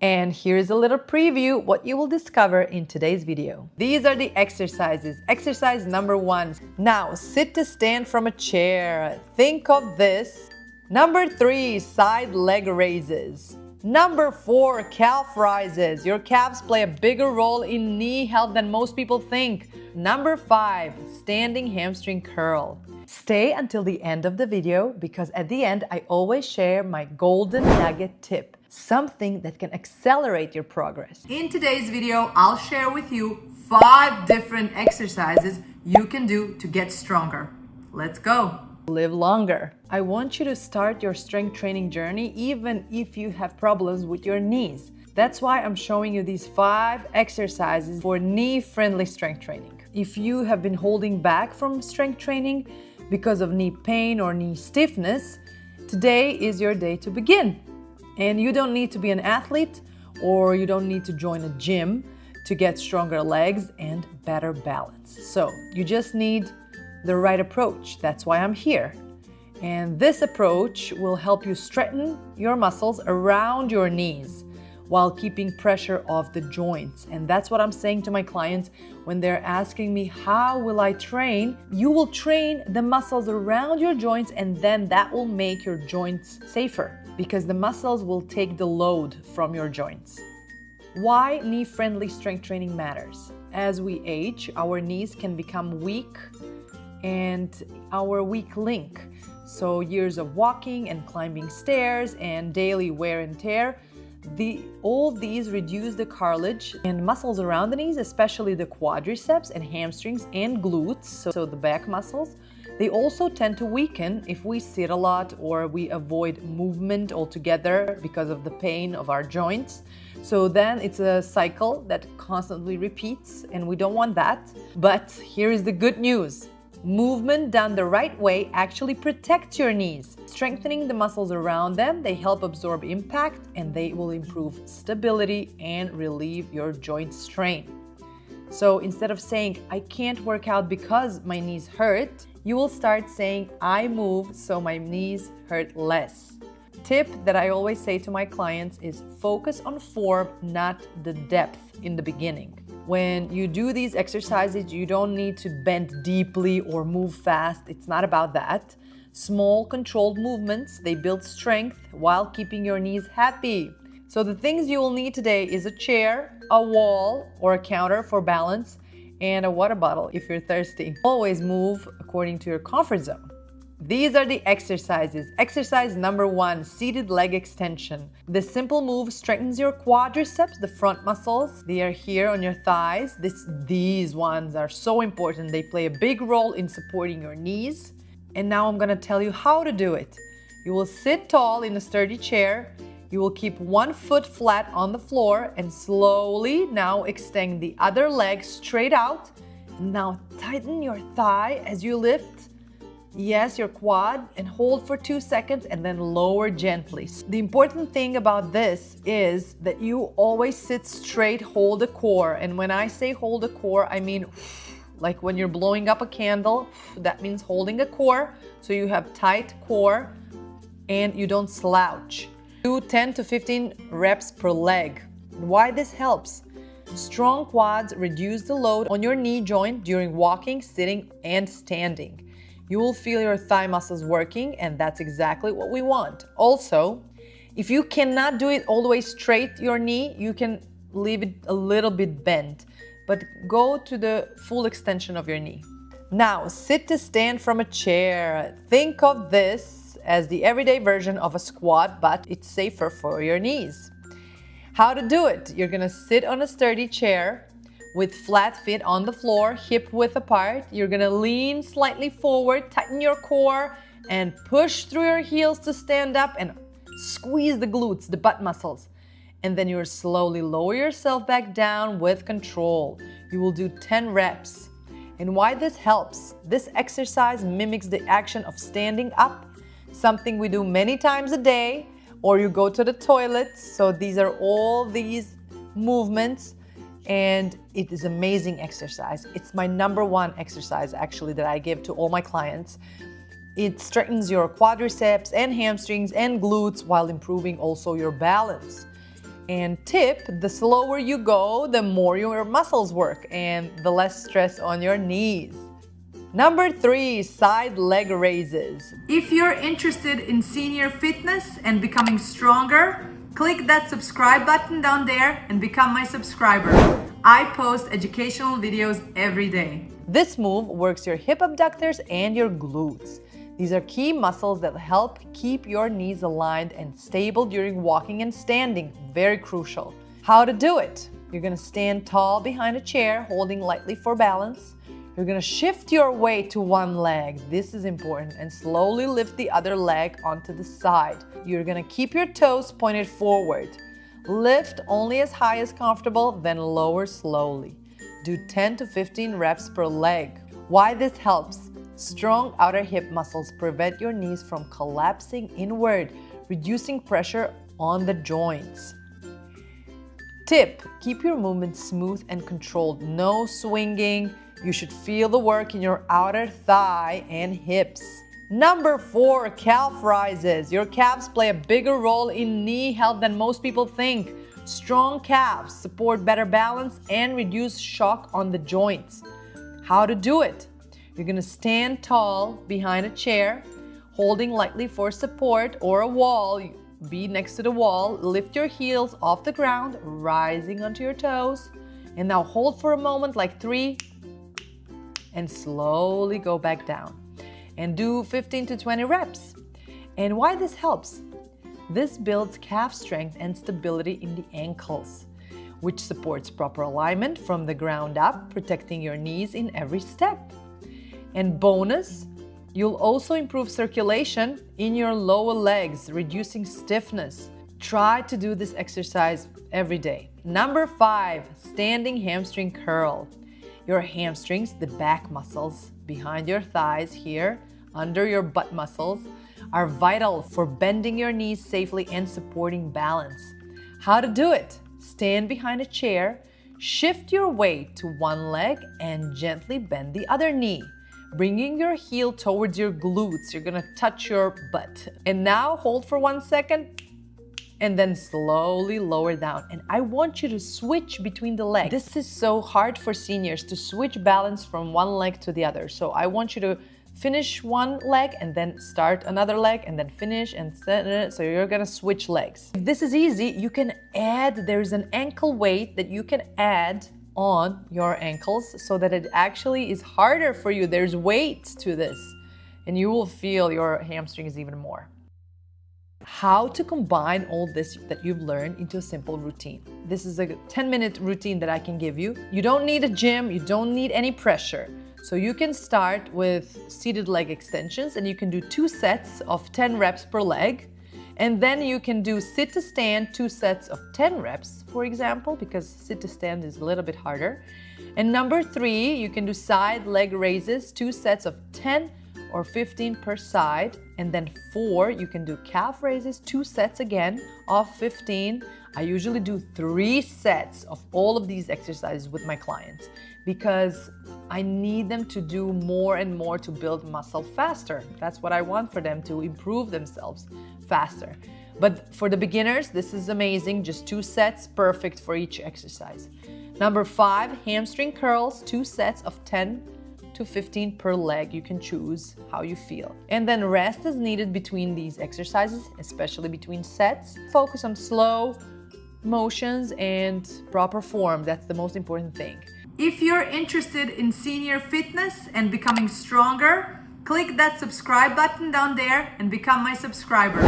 And here's a little preview what you will discover in today's video. These are the exercises. Exercise number 1. Now sit to stand from a chair. Think of this. Number 3, side leg raises. Number 4, calf rises. Your calves play a bigger role in knee health than most people think. Number 5, standing hamstring curl. Stay until the end of the video because at the end I always share my golden nugget tip, something that can accelerate your progress. In today's video, I'll share with you 5 different exercises you can do to get stronger. Let's go. Live longer. I want you to start your strength training journey even if you have problems with your knees. That's why I'm showing you these 5 exercises for knee-friendly strength training. If you have been holding back from strength training because of knee pain or knee stiffness, today is your day to begin. And you don't need to be an athlete or you don't need to join a gym to get stronger legs and better balance. So you just need the right approach. That's why I'm here. And this approach will help you strengthen your muscles around your knees while keeping pressure off the joints. And that's what I'm saying to my clients when they're asking me, how will I train? You will train the muscles around your joints and then that will make your joints safer because the muscles will take the load from your joints. Why knee-friendly strength training matters? As we age, our knees can become weak and our weak link. So years of walking and climbing stairs and daily wear and tear, all these reduce the cartilage and muscles around the knees, especially the quadriceps and hamstrings and glutes, so the back muscles. They also tend to weaken if we sit a lot or we avoid movement altogether because of the pain of our joints. So then it's a cycle that constantly repeats and we don't want that. But here is the good news. Movement done the right way actually protects your knees. Strengthening the muscles around them, they help absorb impact and they will improve stability and relieve your joint strain. So instead of saying, I can't work out because my knees hurt, you will start saying, I move so my knees hurt less. Tip that I always say to my clients is focus on form, not the depth in the beginning. When you do these exercises, you don't need to bend deeply or move fast. It's not about that. Small, controlled movements, they build strength while keeping your knees happy. So the things you will need today is a chair, a wall or a counter for balance, and a water bottle if you're thirsty. Always move according to your comfort zone. These are the exercises. Exercise number 1, seated leg extension. This simple move strengthens your quadriceps, the front muscles. They are here on your thighs. These ones are so important. They play a big role in supporting your knees. And now I'm gonna tell you how to do it. You will sit tall in a sturdy chair. You will keep one foot flat on the floor and slowly now extend the other leg straight out. Now tighten your thigh as you lift. Yes, your quad, and hold for 2 seconds and then lower gently. The important thing about this is that you always sit straight, hold the core. And when I say hold the core, I mean like when you're blowing up a candle, that means holding a core. So you have tight core and you don't slouch. Do 10 to 15 reps per leg. Why this helps? Strong quads reduce the load on your knee joint during walking, sitting, and standing. You will feel your thigh muscles working, and that's exactly what we want. Also, if you cannot do it all the way straight, your knee, you can leave it a little bit bent, but go to the full extension of your knee. Now, sit to stand from a chair. Think of this as the everyday version of a squat, but it's safer for your knees. How to do it? You're gonna sit on a sturdy chair with flat feet on the floor, hip width apart. You're gonna lean slightly forward, tighten your core, and push through your heels to stand up and squeeze the glutes, the butt muscles. And then you'll slowly lower yourself back down with control. You will do 10 reps. And why this helps? This exercise mimics the action of standing up, something we do many times a day, or you go to the toilet. So these are all these movements. And it is amazing exercise. It's my number 1 exercise actually that I give to all my clients. It strengthens your quadriceps and hamstrings and glutes while improving also your balance. And tip, the slower you go, the more your muscles work and the less stress on your knees. Number 3, side leg raises. If you're interested in senior fitness and becoming stronger, click that subscribe button down there and become my subscriber. I post educational videos every day. This move works your hip abductors and your glutes. These are key muscles that help keep your knees aligned and stable during walking and standing. Very crucial. How to do it? You're going to stand tall behind a chair, holding lightly for balance. You're going to shift your weight to one leg. This is important. And slowly lift the other leg onto the side. You're going to keep your toes pointed forward. Lift only as high as comfortable, then lower slowly. Do 10 to 15 reps per leg. Why this helps? Strong outer hip muscles prevent your knees from collapsing inward, reducing pressure on the joints. Tip, keep your movements smooth and controlled. No swinging. You should feel the work in your outer thigh and hips. Number 4, calf rises. Your calves play a bigger role in knee health than most people think. Strong calves support better balance and reduce shock on the joints. How to do it? You're going to stand tall behind a chair, holding lightly for support or a wall. Be next to the wall. Lift your heels off the ground, rising onto your toes. And now hold for a moment, like 3, and slowly go back down. And do 15 to 20 reps. And why this helps? This builds calf strength and stability in the ankles, which supports proper alignment from the ground up, protecting your knees in every step. And bonus, you'll also improve circulation in your lower legs, reducing stiffness. Try to do this exercise every day. Number 5, standing hamstring curl. Your hamstrings, the back muscles behind your thighs here, under your butt muscles, are vital for bending your knees safely and supporting balance. How to do it? Stand behind a chair, shift your weight to one leg, and gently bend the other knee, bringing your heel towards your glutes. You're gonna touch your butt. And now hold for 1 second, and then slowly lower down. And I want you to switch between the legs. This is so hard for seniors to switch balance from one leg to the other. So I want you to finish one leg and then start another leg and then finish, and so you're gonna switch legs. If this is easy, you can add, there's an ankle weight that you can add on your ankles so that it actually is harder for you. There's weight to this and you will feel your hamstrings even more. How to combine all this that you've learned into a simple routine. This is a 10-minute routine that I can give you. You don't need a gym, you don't need any pressure. So you can start with seated leg extensions and you can do 2 sets of 10 reps per leg. And then you can do sit to stand, 2 sets of 10 reps, for example, because sit to stand is a little bit harder. And number 3, you can do side leg raises, 2 sets of 10 or 15 per side. And then 4, you can do calf raises, 2 sets again of 15. I usually do 3 sets of all of these exercises with my clients because I need them to do more and more to build muscle faster. That's what I want for them, to improve themselves faster. But for the beginners, this is amazing. Just 2 sets, perfect for each exercise. Number 5, hamstring curls, 2 sets of 10 to 15 per leg. You can choose how you feel. And then rest is needed between these exercises, especially between sets. Focus on slow motions and proper form. That's the most important thing. If you're interested in senior fitness and becoming stronger, click that subscribe button down there and become my subscriber.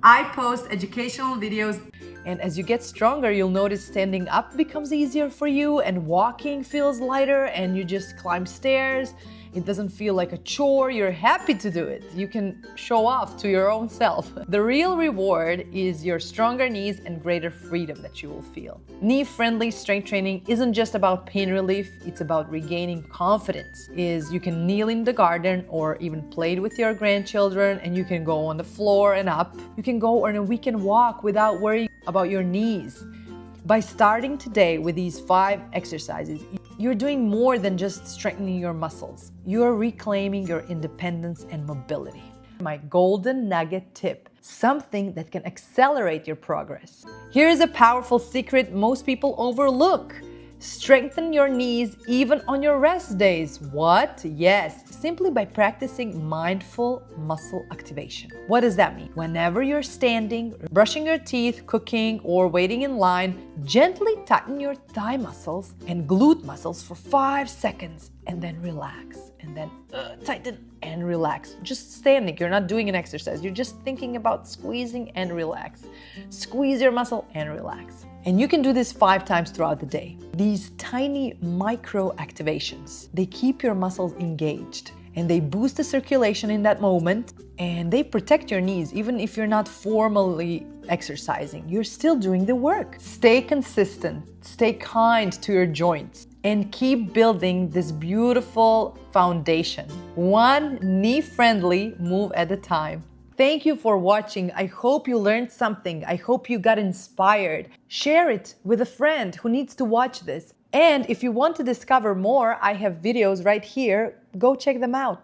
I post educational videos. And as you get stronger, you'll notice standing up becomes easier for you and walking feels lighter and you just climb stairs. It doesn't feel like a chore. You're happy to do it. You can show off to your own self. The real reward is your stronger knees and greater freedom that you will feel. Knee-friendly strength training isn't just about pain relief. It's about regaining confidence. You can kneel in the garden or even play with your grandchildren, and you can go on the floor and up. You can go on a weekend walk without worrying about your knees. By starting today with these 5 exercises, you're doing more than just strengthening your muscles. You're reclaiming your independence and mobility. My golden nugget tip: something that can accelerate your progress. Here is a powerful secret most people overlook. Strengthen your knees even on your rest days. What? Yes, simply by practicing mindful muscle activation. What does that mean? Whenever you're standing, brushing your teeth, cooking, or waiting in line, gently tighten your thigh muscles and glute muscles for 5 seconds and then relax. And then tighten and relax. Just standing, you're not doing an exercise. You're just thinking about squeezing and relax. Squeeze your muscle and relax. And you can do this 5 times throughout the day. These tiny micro activations, they keep your muscles engaged and they boost the circulation in that moment and they protect your knees. Even if you're not formally exercising, you're still doing the work. Stay consistent, stay kind to your joints, and keep building this beautiful foundation, one knee-friendly move at a time. Thank you for watching. I hope you learned something. I hope you got inspired. Share it with a friend who needs to watch this. And if you want to discover more, I have videos right here. Go check them out.